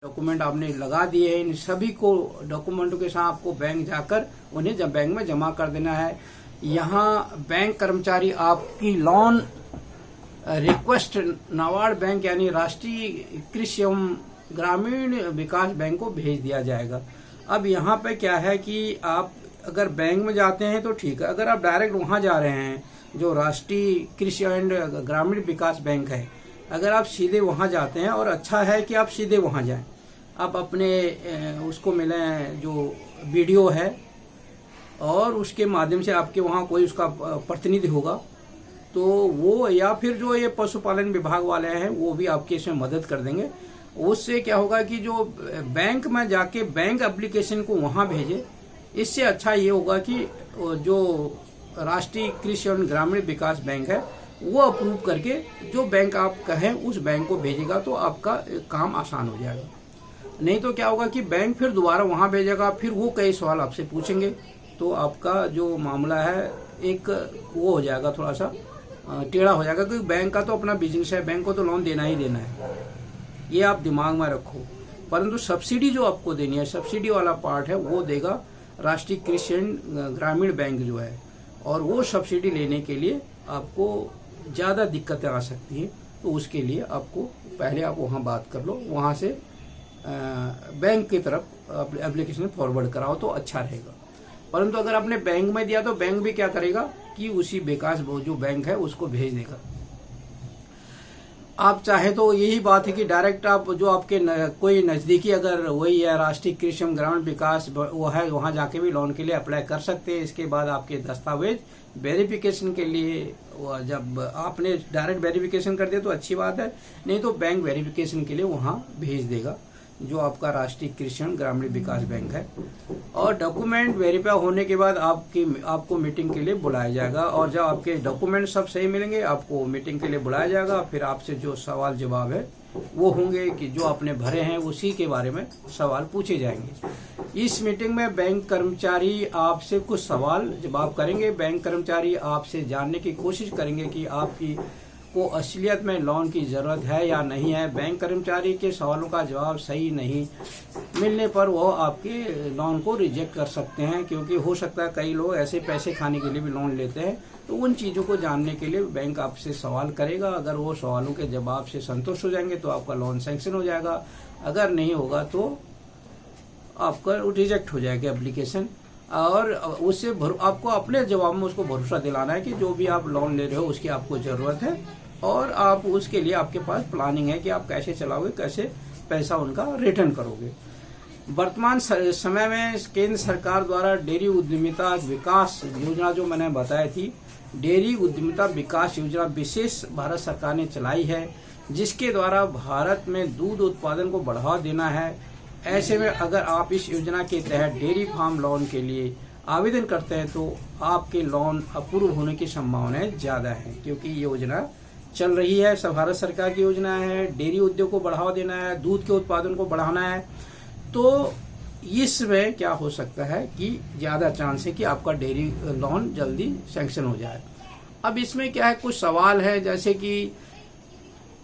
Document आपने लगा दिए हैं, इन सभी को डॉक्यूमेंटों के साथ आपको बैंक जाकर उन्हें जब बैंक में जमा कर देना है। यहाँ बैंक कर्मचारी आपकी लोन रिक्वेस्ट नाबार्ड बैंक यानी राष्ट्रीय कृषि एवं ग्रामीण विकास बैंक को भेज दिया जाएगा। अब यहाँ पे क्या है कि आप अगर बैंक में जाते हैं तो ठीक है, अगर आप डायरेक्ट वहाँ जा रहे हैं जो राष्ट्रीय कृषि एवं ग्रामीण विकास बैंक है, अगर आप सीधे वहाँ जाते हैं, और अच्छा है कि आप सीधे वहाँ जाएं, आप अपने उसको मिलें जो वीडियो है और उसके माध्यम से आपके वहाँ कोई उसका प्रतिनिधि होगा तो वो, या फिर जो ये पशुपालन विभाग वाले हैं वो भी आपके इसमें मदद कर देंगे। उससे क्या होगा कि जो बैंक में जाके बैंक एप्लीकेशन को वहाँ भेजे, इससे अच्छा ये होगा कि जो राष्ट्रीय कृषि एवं ग्रामीण विकास बैंक है वो अप्रूव करके जो बैंक आप कहें उस बैंक को भेजेगा तो आपका काम आसान हो जाएगा। नहीं तो क्या होगा कि बैंक फिर दोबारा वहां भेजेगा, फिर वो कई सवाल आपसे पूछेंगे, तो आपका जो मामला है एक वो हो जाएगा, थोड़ा सा टेढ़ा हो जाएगा, क्योंकि बैंक का तो अपना बिजनेस है, बैंक को तो लोन देना ही देना है, ये आप दिमाग में रखो। परंतु सब्सिडी जो आपको देनी है, सब्सिडी वाला पार्ट है वो देगा राष्ट्रीय कृषि ग्रामीण बैंक जो है, और वो सब्सिडी लेने के लिए आपको ज़्यादा दिक्कतें आ सकती हैं। तो उसके लिए आपको पहले आप वहाँ बात कर लो, वहाँ से बैंक की तरफ एप्लीकेशन फॉरवर्ड कराओ तो अच्छा रहेगा। परंतु अगर आपने बैंक में दिया तो बैंक भी क्या करेगा कि उसी विकास जो बैंक है उसको भेज देगा। आप चाहे तो यही बात है कि डायरेक्ट आप जो आपके कोई नज़दीकी अगर वही है राष्ट्रीय कृषि ग्रामीण विकास वो है, वहाँ जाके भी लोन के लिए अप्लाई कर सकते हैं। इसके बाद आपके दस्तावेज वेरिफिकेशन के लिए, जब आपने डायरेक्ट वेरिफिकेशन कर दिया तो अच्छी बात है, नहीं तो बैंक वेरिफिकेशन के लिए वहाँ भेज देगा जो आपका राष्ट्रीय कृषि ग्रामीण विकास बैंक है। और डॉक्यूमेंट वेरीफाई होने के बाद आपको मीटिंग के लिए बुलाया जाएगा, और जब आपके डॉक्यूमेंट सब सही मिलेंगे आपको मीटिंग के लिए बुलाया जाएगा। फिर आपसे जो सवाल जवाब है वो होंगे कि जो आपने भरे हैं उसी के बारे में सवाल पूछे जाएंगे। इस मीटिंग में बैंक कर्मचारी आपसे कुछ सवाल जवाब करेंगे। बैंक कर्मचारी आपसे जानने की कोशिश करेंगे कि आपकी को असलियत में लोन की जरूरत है या नहीं है। बैंक कर्मचारी के सवालों का जवाब सही नहीं मिलने पर वो आपके लोन को रिजेक्ट कर सकते हैं, क्योंकि हो सकता है कई लोग ऐसे पैसे खाने के लिए भी लोन लेते हैं। तो उन चीज़ों को जानने के लिए बैंक आपसे सवाल करेगा। अगर वो सवालों के जवाब से संतुष्ट हो जाएंगे तो आपका लोन सैंक्शन हो जाएगा, अगर नहीं होगा तो आपका रिजेक्ट हो जाएगा एप्लीकेशन। और उससे आपको अपने जवाब में उसको भरोसा दिलाना है कि जो भी आप लोन ले रहे हो उसकी आपको ज़रूरत है, और आप उसके लिए आपके पास प्लानिंग है कि आप कैसे चलाओगे, कैसे पैसा उनका रिटर्न करोगे। वर्तमान समय में केंद्र सरकार द्वारा डेयरी उद्यमिता विकास योजना जो मैंने बताई थी, डेयरी उद्यमिता विकास योजना विशेष भारत सरकार ने चलाई है, जिसके द्वारा भारत में दूध उत्पादन को बढ़ावा देना है। ऐसे में अगर आप इस योजना के तहत डेयरी फार्म लोन के लिए आवेदन करते हैं तो आपके लोन अप्रूव होने की संभावनाएं ज़्यादा है, क्योंकि ये योजना चल रही है, सब भारत सरकार की योजना है, डेयरी उद्योग को बढ़ावा देना है, दूध के उत्पादन को बढ़ाना है। तो इसमें क्या हो सकता है कि ज़्यादा चांस है कि आपका डेयरी लोन जल्दी सैंक्शन हो जाए। अब इसमें क्या है, कुछ सवाल है, जैसे कि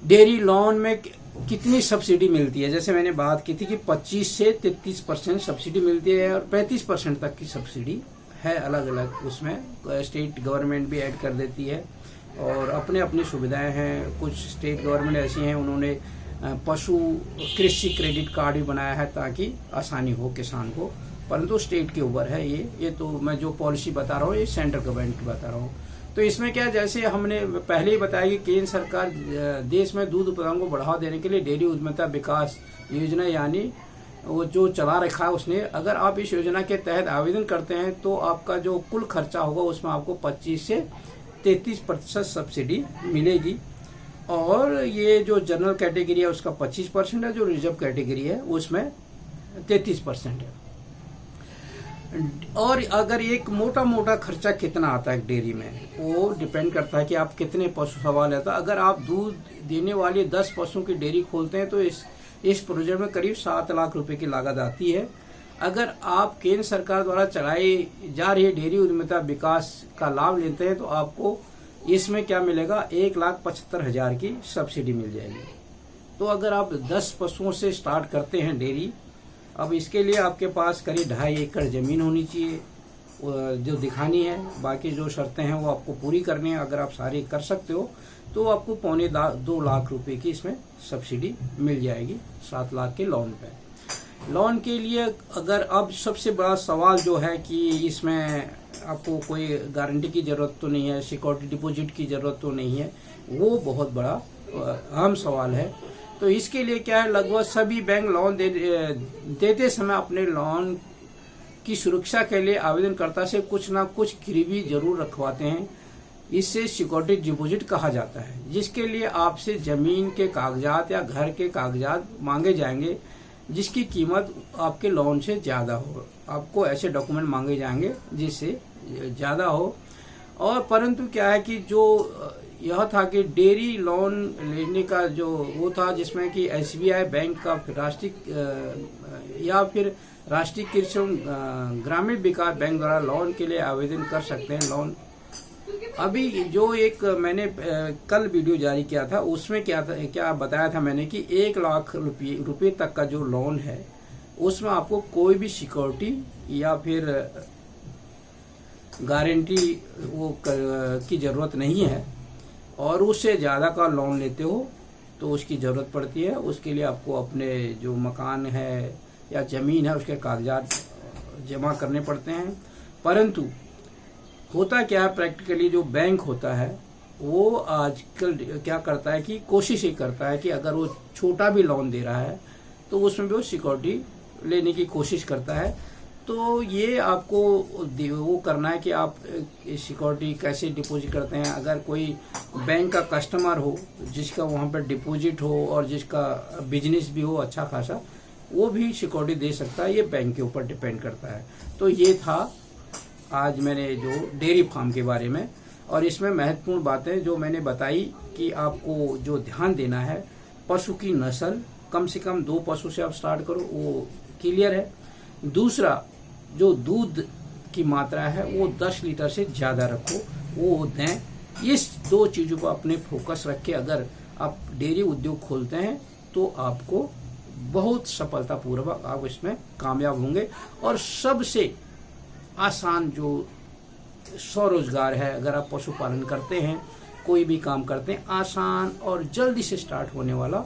डेयरी लोन में कितनी सब्सिडी मिलती है। जैसे मैंने बात की थी कि 25 से 33% सब्सिडी मिलती है, और 35% तक की सब्सिडी है अलग अलग, उसमें स्टेट गवर्नमेंट भी ऐड कर देती है, और अपने अपनी सुविधाएं हैं। कुछ स्टेट गवर्नमेंट ऐसी हैं उन्होंने पशु कृषि क्रेडिट कार्ड भी बनाया है ताकि आसानी हो किसान को, परंतु स्टेट के ऊपर है ये तो मैं जो पॉलिसी बता रहा हूँ ये सेंट्रल गवर्नमेंट की बता रहा हूँ। तो इसमें क्या, जैसे हमने पहले ही बताया कि केंद्र सरकार देश में दूध उत्पादन को बढ़ावा देने के लिए डेयरी उद्यमिता विकास योजना यानी वो जो चला रखा है उसने, अगर आप इस योजना के तहत आवेदन करते हैं तो आपका जो कुल खर्चा होगा उसमें आपको 25 से 33% सब्सिडी मिलेगी। और ये जो जनरल कैटेगरी है उसका 25% है, जो रिजर्व कैटेगरी है उसमें 33% है। और अगर एक मोटा खर्चा कितना आता है डेयरी में, वो डिपेंड करता है कि आप कितने पशु सवाल है। तो अगर आप दूध देने वाले 10 पशुओं की डेयरी खोलते हैं तो इस प्रोजेक्ट में करीब 7 लाख रुपए की लागत आती है। अगर आप केंद्र सरकार द्वारा चलाई जा रही डेयरी उद्यमिता विकास का लाभ लेते हैं तो आपको इसमें क्या मिलेगा, 1,75,000 की सब्सिडी मिल जाएगी। तो अगर आप 10 पशुओं से स्टार्ट करते हैं डेयरी, अब इसके लिए आपके पास करीब 2.5 एकड़ जमीन होनी चाहिए जो दिखानी है। बाकी जो शर्तें हैं वो आपको पूरी करनी है। अगर आप सारी कर सकते हो तो आपको 2.25 लाख रुपए की इसमें सब्सिडी मिल जाएगी 7 लाख के लोन पे। लोन के लिए अगर अब सबसे बड़ा सवाल जो है कि इसमें आपको कोई गारंटी की जरूरत तो नहीं है, सिक्योरिटी डिपॉजिट की जरूरत तो नहीं है, वो बहुत बड़ा अहम सवाल है। तो इसके लिए क्या है, लगभग सभी बैंक लोन देते समय अपने लोन की सुरक्षा के लिए आवेदनकर्ता से कुछ ना कुछ गिरवी जरूर रखवाते हैं। इससे सिक्योरिटी डिपॉजिट कहा जाता है, जिसके लिए आपसे जमीन के कागजात या घर के कागजात मांगे जाएंगे जिसकी कीमत आपके लोन से ज्यादा हो। आपको ऐसे डॉक्यूमेंट मांगे जाएंगे जिससे ज्यादा हो। और परंतु क्या है कि जो यह था कि डेयरी लोन लेने का जो वो था जिसमें कि SBI बैंक का राष्ट्रीय या फिर राष्ट्रीय कृषि ग्रामीण विकास बैंक द्वारा लोन के लिए आवेदन कर सकते हैं। लोन अभी जो एक मैंने कल वीडियो जारी किया था उसमें क्या बताया था मैंने कि 1 लाख रुपये तक का जो लोन है उसमें आपको कोई भी सिक्योरिटी या फिर गारंटी की जरूरत नहीं है। और उससे ज़्यादा का लोन लेते हो तो उसकी ज़रूरत पड़ती है। उसके लिए आपको अपने जो मकान है या ज़मीन है उसके कागजात जमा करने पड़ते हैं। परंतु होता क्या है, प्रैक्टिकली जो बैंक होता है वो आजकल क्या करता है कि कोशिश ही करता है कि अगर वो छोटा भी लोन दे रहा है तो उसमें भी वो सिक्योरिटी लेने की कोशिश करता है। तो ये आपको वो करना है कि आप सिक्योरिटी कैसे डिपॉजिट करते हैं। अगर कोई बैंक का कस्टमर हो जिसका वहाँ पर डिपॉजिट हो और जिसका बिजनेस भी हो अच्छा खासा, वो भी सिक्योरिटी दे सकता है। ये बैंक के ऊपर डिपेंड करता है। तो ये था आज मैंने जो डेयरी फार्म के बारे में, और इसमें महत्वपूर्ण बातें जो मैंने बताई कि आपको जो ध्यान देना है, पशु की नस्ल कम से कम 2 पशु से आप स्टार्ट करो, वो क्लियर है। दूसरा, जो दूध की मात्रा है वो 10 लीटर से ज़्यादा रखो, वो दें। इस 2 चीज़ों पर अपने फोकस रख के अगर आप डेयरी उद्योग खोलते हैं तो आपको बहुत सफलतापूर्वक आप इसमें कामयाब होंगे। और सबसे आसान जो स्वरोजगार है, अगर आप पशुपालन करते हैं, कोई भी काम करते हैं, आसान और जल्दी से स्टार्ट होने वाला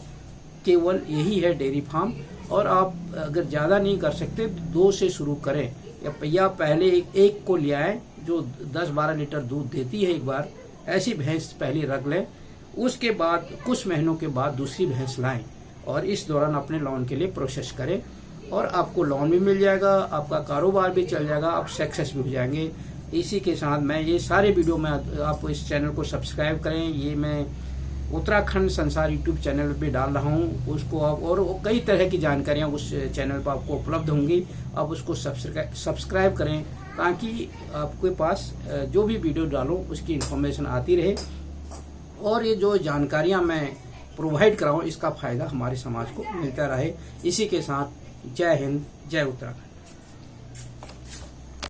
केवल यही है डेयरी फार्म। और आप अगर ज़्यादा नहीं कर सकते तो 2 से शुरू करें, या पहले एक को ले आए जो 10-12 लीटर दूध देती है। एक बार ऐसी भैंस पहले रख लें, उसके बाद कुछ महीनों के बाद दूसरी भैंस लाएं और इस दौरान अपने लोन के लिए प्रोसेस करें और आपको लोन भी मिल जाएगा, आपका कारोबार भी चल जाएगा, आप सक्सेस भी हो जाएंगे। इसी के साथ मैं ये सारे वीडियो में आप इस चैनल को सब्सक्राइब करें। ये मैं उत्तराखंड संसार यूट्यूब चैनल पे डाल रहा हूँ, उसको आप और कई तरह की जानकारियाँ उस चैनल पर आपको उपलब्ध होंगी। आप उसको सब्सक्राइब करें ताकि आपके पास जो भी वीडियो डालूँ उसकी इन्फॉर्मेशन आती रहे और ये जो जानकारियाँ मैं प्रोवाइड कराऊँ इसका फ़ायदा हमारे समाज को मिलता रहे। इसी के साथ जय हिंद, जय उत्तराखंड।